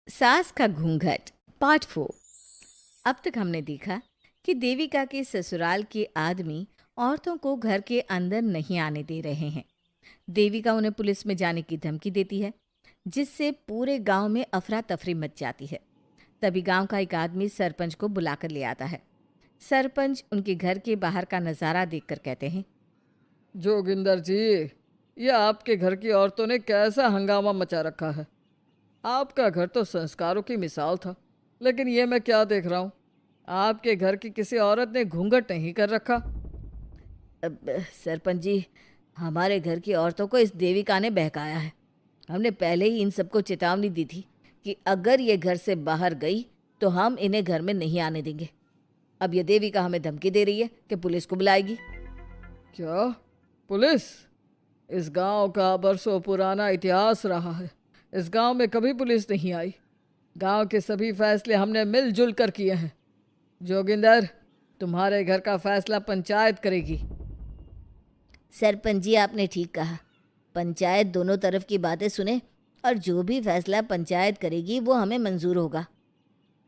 सास का घूंघट पार्ट 4। अब तक हमने देखा कि देविका के ससुराल के आदमी औरतों को घर के अंदर नहीं आने दे रहे हैं। देविका उन्हें पुलिस में जाने की धमकी देती है, जिससे पूरे गांव में अफरा तफरी मच जाती है। तभी गांव का एक आदमी सरपंच को बुलाकर ले आता है। सरपंच उनके घर के बाहर का नज़ारा देखकर कहते हैं, जोगिंदर जी, ये आपके घर की औरतों ने कैसा हंगामा मचा रखा है। आपका घर तो संस्कारों की मिसाल था, लेकिन ये मैं क्या देख रहा हूँ। आपके घर की किसी औरत ने घूंघट नहीं कर रखा। अब सरपंच जी, हमारे घर की औरतों को इस देविका ने बहकाया है। हमने पहले ही इन सबको चेतावनी दी थी कि अगर ये घर से बाहर गई तो हम इन्हें घर में नहीं आने देंगे। अब ये देविका हमें धमकी दे रही है कि पुलिस को बुलाएगी। क्या? पुलिस? इस गांव का बरसों पुराना इतिहास रहा है। इस गांव में कभी पुलिस नहीं आई। गांव के सभी फैसले हमने मिलजुल कर किए हैं। जोगिंदर, तुम्हारे घर का फैसला पंचायत करेगी। सरपंच जी, आपने ठीक कहा। पंचायत दोनों तरफ की बातें सुने और जो भी फैसला पंचायत करेगी वो हमें मंजूर होगा।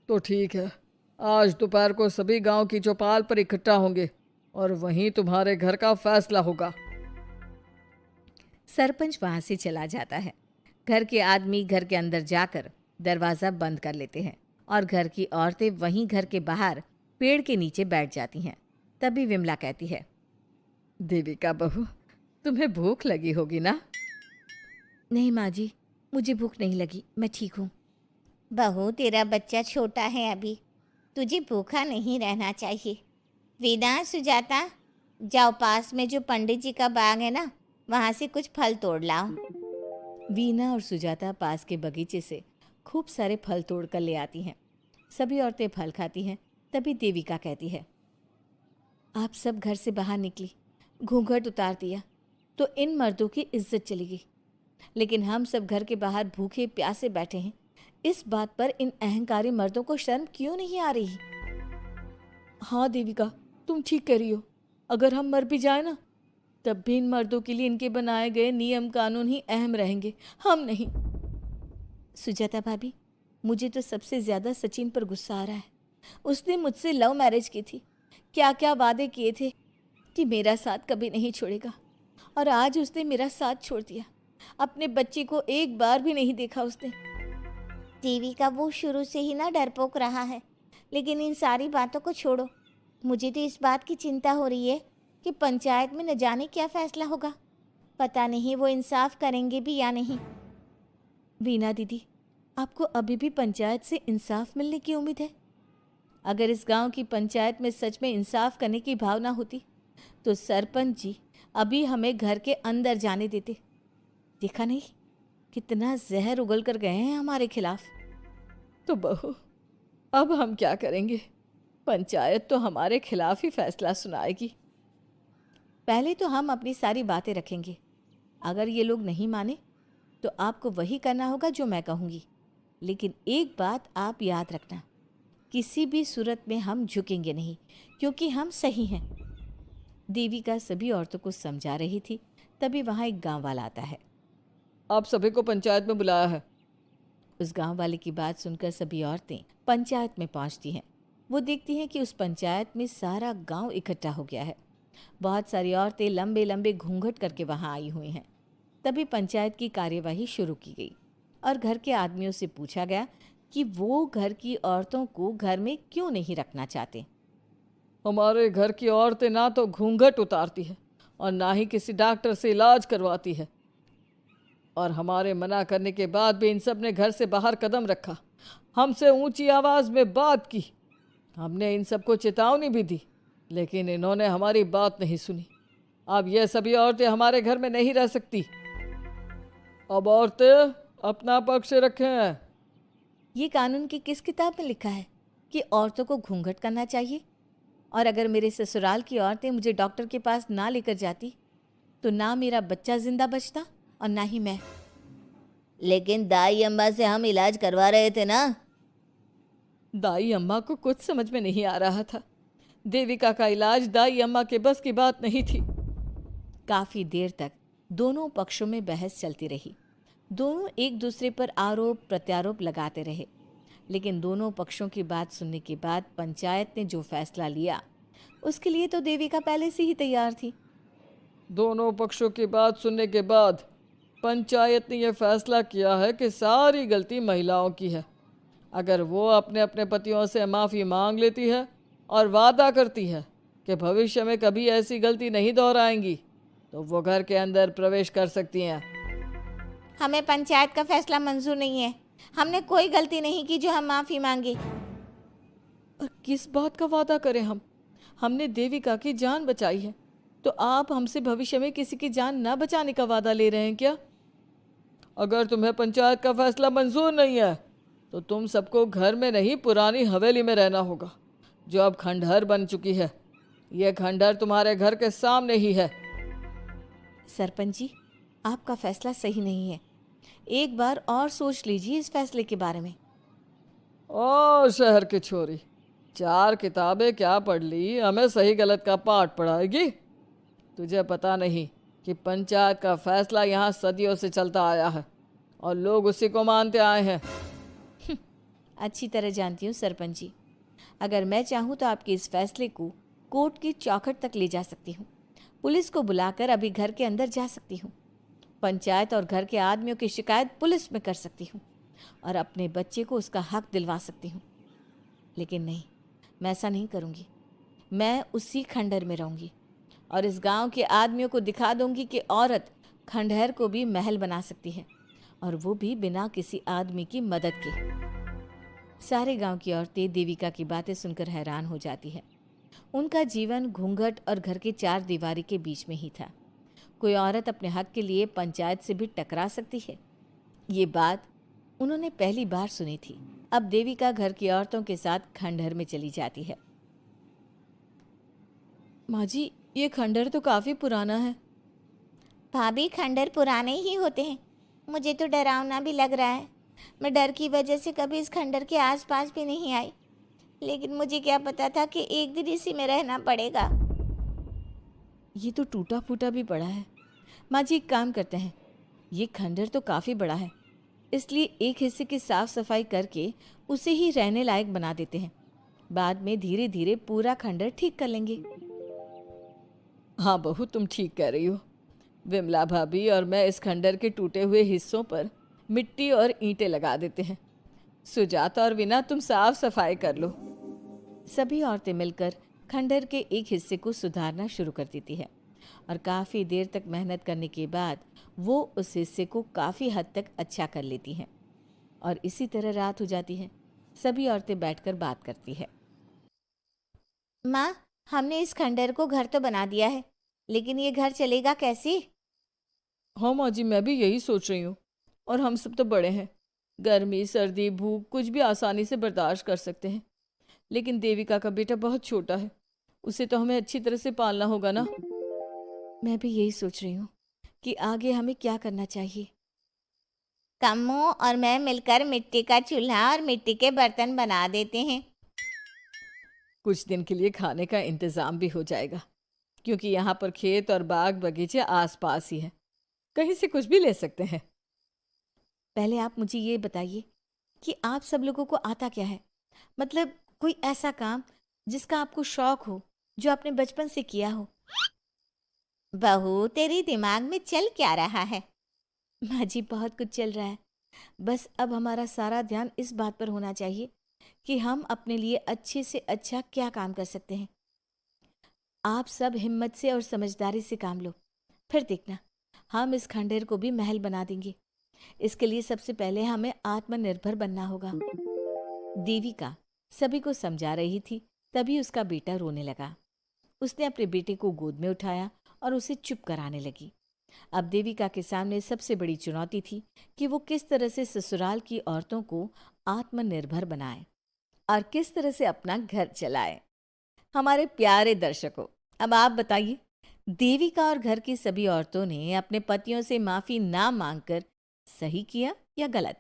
तो ठीक है, आज दोपहर को सभी गांव की चौपाल पर इकट्ठा होंगे और वहीं तुम्हारे घर का फैसला होगा। सरपंच वहां से चला जाता है। घर के आदमी घर के अंदर जाकर दरवाज़ा बंद कर लेते हैं और घर की औरतें वहीं घर के बाहर पेड़ के नीचे बैठ जाती हैं। तभी विमला कहती है, देविका बहू, तुम्हें भूख लगी होगी ना? नहीं माँ जी, मुझे भूख नहीं लगी, मैं ठीक हूँ। बहू, तेरा बच्चा छोटा है अभी, तुझे भूखा नहीं रहना चाहिए। वीना, सुजाता, जाओ पास में जो पंडित जी का बाग है ना, वहाँ से कुछ फल तोड़ लाओ। वीना और सुजाता पास के बगीचे से खूब सारे फल तोड़ कर ले आती हैं। सभी औरतें फल खाती हैं। तभी देविका कहती है, आप सब घर से बाहर निकली, घूंघट उतार दिया तो इन मर्दों की इज्जत चलेगी, लेकिन हम सब घर के बाहर भूखे प्यासे बैठे हैं। इस बात पर इन अहंकारी मर्दों को शर्म क्यों नहीं आ रही? हाँ देविका, तुम ठीक कह रही हो। अगर हम मर भी जाए ना, तब भी इन मर्दों के लिए इनके बनाए गए नियम कानून ही अहम रहेंगे, हम नहीं। सुजाता भाभी, मुझे तो सबसे ज़्यादा सचिन पर गुस्सा आ रहा है। उसने मुझसे लव मैरिज की थी, क्या क्या वादे किए थे कि मेरा साथ कभी नहीं छोड़ेगा, और आज उसने मेरा साथ छोड़ दिया। अपने बच्चे को एक बार भी नहीं देखा उसने। देवी का वो शुरू से ही ना डरपोक रहा है, लेकिन इन सारी बातों को छोड़ो। मुझे तो इस बात की चिंता हो रही है कि पंचायत में न जाने क्या फैसला होगा। पता नहीं वो इंसाफ करेंगे भी या नहीं। वीना दीदी, आपको अभी भी पंचायत से इंसाफ मिलने की उम्मीद है? अगर इस गांव की पंचायत में सच में इंसाफ करने की भावना होती तो सरपंच जी अभी हमें घर के अंदर जाने देते। देखा नहीं कितना जहर उगल कर गए हैं हमारे खिलाफ। तो बहू, अब हम क्या करेंगे? पंचायत तो हमारे खिलाफ ही फैसला सुनाएगी। पहले तो हम अपनी सारी बातें रखेंगे। अगर ये लोग नहीं माने तो आपको वही करना होगा जो मैं कहूँगी। लेकिन एक बात आप याद रखना, किसी भी सूरत में हम झुकेंगे नहीं, क्योंकि हम सही हैं। देविका सभी औरतों को समझा रही थी। तभी वहाँ एक गांव वाला आता है। आप सभी को पंचायत में बुलाया है। उस गांव वाले की बात सुनकर सभी औरतें पंचायत में पहुंचती हैं। वो देखती हैं कि उस पंचायत में सारा गांव इकट्ठा हो गया है। बहुत सारी औरतें लंबे लंबे घूंघट करके वहां आई हुई हैं। तभी पंचायत की कार्यवाही शुरू की गई और घर के आदमियों से पूछा गया कि वो घर की औरतों को घर में क्यों नहीं रखना चाहते। हमारे घर की औरतें ना तो घूंघट उतारती है और ना ही किसी डॉक्टर से इलाज करवाती है, और हमारे मना करने के बाद भी इन सब ने घर से बाहर कदम रखा, हमसे ऊंची आवाज़ में बात की। हमने इन सबको चेतावनी भी दी, लेकिन इन्होंने हमारी बात नहीं सुनी। अब ये सभी औरतें हमारे घर में नहीं रह सकती। अब औरतें अपना पक्ष रखें। ये कानून की किस किताब में लिखा है कि औरतों को घूंघट करना चाहिए? और अगर मेरे ससुराल की औरतें मुझे डॉक्टर के पास ना लेकर जाती तो ना मेरा बच्चा जिंदा बचता और ना ही मैं। लेकिन दाई अम्मा से हम इलाज करवा रहे थे ना। दाई अम्मा को कुछ समझ में नहीं आ रहा था। देविका का इलाज दाई अम्मा के बस की बात नहीं थी। काफी देर तक दोनों पक्षों में बहस चलती रही। दोनों एक दूसरे पर आरोप प्रत्यारोप लगाते रहे, लेकिन दोनों पक्षों की बात सुनने के बाद पंचायत ने जो फैसला लिया उसके लिए तो देविका पहले से ही तैयार थी। दोनों पक्षों की बात सुनने के बाद पंचायत ने यह फैसला किया है कि सारी गलती महिलाओं की है। अगर वो अपने अपने पतियों से माफ़ी मांग लेती है और वादा करती है कि भविष्य में कभी ऐसी गलती नहीं दोहराएंगी, तो वो घर के अंदर प्रवेश कर सकती हैं। हमें पंचायत का फैसला मंजूर नहीं है। हमने कोई गलती नहीं की जो हम माफ़ी मांगे। और किस बात का वादा करें हम? हमने देविका की जान बचाई है, तो आप हमसे भविष्य में किसी की जान ना बचाने का वादा ले रहे हैं क्या? अगर तुम्हें पंचायत का फैसला मंजूर नहीं है तो तुम सबको घर में नहीं पुरानी हवेली में रहना होगा, जो अब खंडहर बन चुकी है। यह खंडहर तुम्हारे घर के सामने ही है। सरपंच जी, आपका फैसला सही नहीं है। एक बार और सोच लीजिए इस फैसले के बारे में। ओ शहर की छोरी, 4 किताबें क्या पढ़ ली, हमें सही गलत का पाठ पढ़ाएगी? तुझे पता नहीं कि पंचायत का फैसला यहाँ सदियों से चलता आया है और लोग उसी को मानते आए हैं। अच्छी तरह जानती हूँ सरपंच जी। अगर मैं चाहूँ तो आपके इस फैसले को कोर्ट की चौखट तक ले जा सकती हूँ। पुलिस को बुलाकर अभी घर के अंदर जा सकती हूँ। पंचायत और घर के आदमियों की शिकायत पुलिस में कर सकती हूँ और अपने बच्चे को उसका हक दिलवा सकती हूँ। लेकिन नहीं, मैं ऐसा नहीं करूँगी। मैं उसी खंडहर में रहूँगी और इस गांव के आदमियों को दिखा दूंगी कि औरत खंडहर को भी महल बना सकती है, और वो भी बिना किसी आदमी की मदद के। सारे गांव की औरतें देविका की बातें सुनकर हैरान हो जाती है। उनका जीवन घूंघट और घर के 4 दीवारी के बीच में ही था। कोई औरत अपने हक के लिए पंचायत से भी टकरा सकती है, ये बात उन्होंने पहली बार सुनी थी। अब देविका घर की औरतों के साथ खंडहर में चली जाती है। माँ जी, ये खंडहर तो काफ़ी पुराना है। भाभी, खंडहर पुराने ही होते हैं। मुझे तो डरावना भी लग रहा है। मैं डर की वजह से कभी इस खंडहर के आसपास भी नहीं आई, लेकिन मुझे क्या पता था कि एक दिन इसी में रहना पड़ेगा। ये तो टूटा फूटा भी पड़ा है। माँ जी, एक काम करते हैं, ये खंडहर तो काफ़ी बड़ा है, इसलिए एक हिस्से की साफ सफाई करके उसे ही रहने लायक बना देते हैं। बाद में धीरे धीरे पूरा खंडहर ठीक कर लेंगे। हाँ बहू, तुम ठीक कह रही हो। विमला भाभी और मैं इस खंडहर के टूटे हुए हिस्सों पर मिट्टी और ईंटें लगा देते हैं। सुजाता और विना, तुम साफ सफाई कर लो। सभी औरतें मिलकर खंडहर के एक हिस्से को सुधारना शुरू कर देती है और काफ़ी देर तक मेहनत करने के बाद वो उस हिस्से को काफ़ी हद तक अच्छा कर लेती हैं। और इसी तरह रात हो जाती है। सभी औरतें बैठकर बात करती है। माँ, हमने इस खंडहर को घर तो बना दिया है, लेकिन ये घर चलेगा कैसे? हाँ माँ जी, मैं भी यही सोच रही हूँ। और हम सब तो बड़े हैं, गर्मी सर्दी भूख कुछ भी आसानी से बर्दाश्त कर सकते हैं। लेकिन देविका का बेटा बहुत छोटा है, उसे तो हमें अच्छी तरह से पालना होगा ना। मैं भी यही सोच रही हूँ कि आगे हमें क्या करना चाहिए। कम्मू और मैं मिलकर मिट्टी का चूल्हा और मिट्टी के बर्तन बना देते हैं। कुछ दिन के लिए खाने का इंतज़ाम भी हो जाएगा, क्योंकि यहाँ पर खेत और बाग बगीचे आसपास ही हैं, कहीं से कुछ भी ले सकते हैं। पहले आप मुझे ये बताइए कि आप सब लोगों को आता क्या है? मतलब कोई ऐसा काम जिसका आपको शौक हो, जो आपने बचपन से किया हो। बहू, तेरी दिमाग में चल क्या रहा है? माँ जी, बहुत कुछ चल रहा है। बस अब हमारा सारा ध्यान इस बात पर होना चाहिए कि हम अपने लिए अच्छे से अच्छा क्या काम कर सकते हैं। आप सब हिम्मत से और समझदारी से काम लो, फिर देखना हम इस खंडहर को भी महल बना देंगे। इसके लिए सबसे पहले हमें आत्मनिर्भर बनना होगा। देविका सभी को समझा रही थी, तभी उसका बेटा रोने लगा। उसने अपने बेटे को गोद में उठाया और उसे चुप कराने लगी। अब देविका के सामने सबसे बड़ी चुनौती थी कि वो किस तरह से ससुराल की औरतों को आत्मनिर्भर बनाए और किस तरह से अपना घर चलाए। हमारे प्यारे दर्शकों, अब आप बताइए, देविका और घर की सभी औरतों ने अपने पतियों से माफी ना मांगकर सही किया या गलत?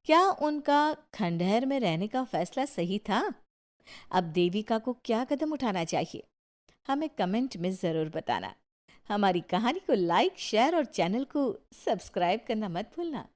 क्या उनका खंडहर में रहने का फैसला सही था? अब देविका को क्या कदम उठाना चाहिए, हमें कमेंट में ज़रूर बताना। हमारी कहानी को लाइक, शेयर और चैनल को सब्सक्राइब करना मत भूलना।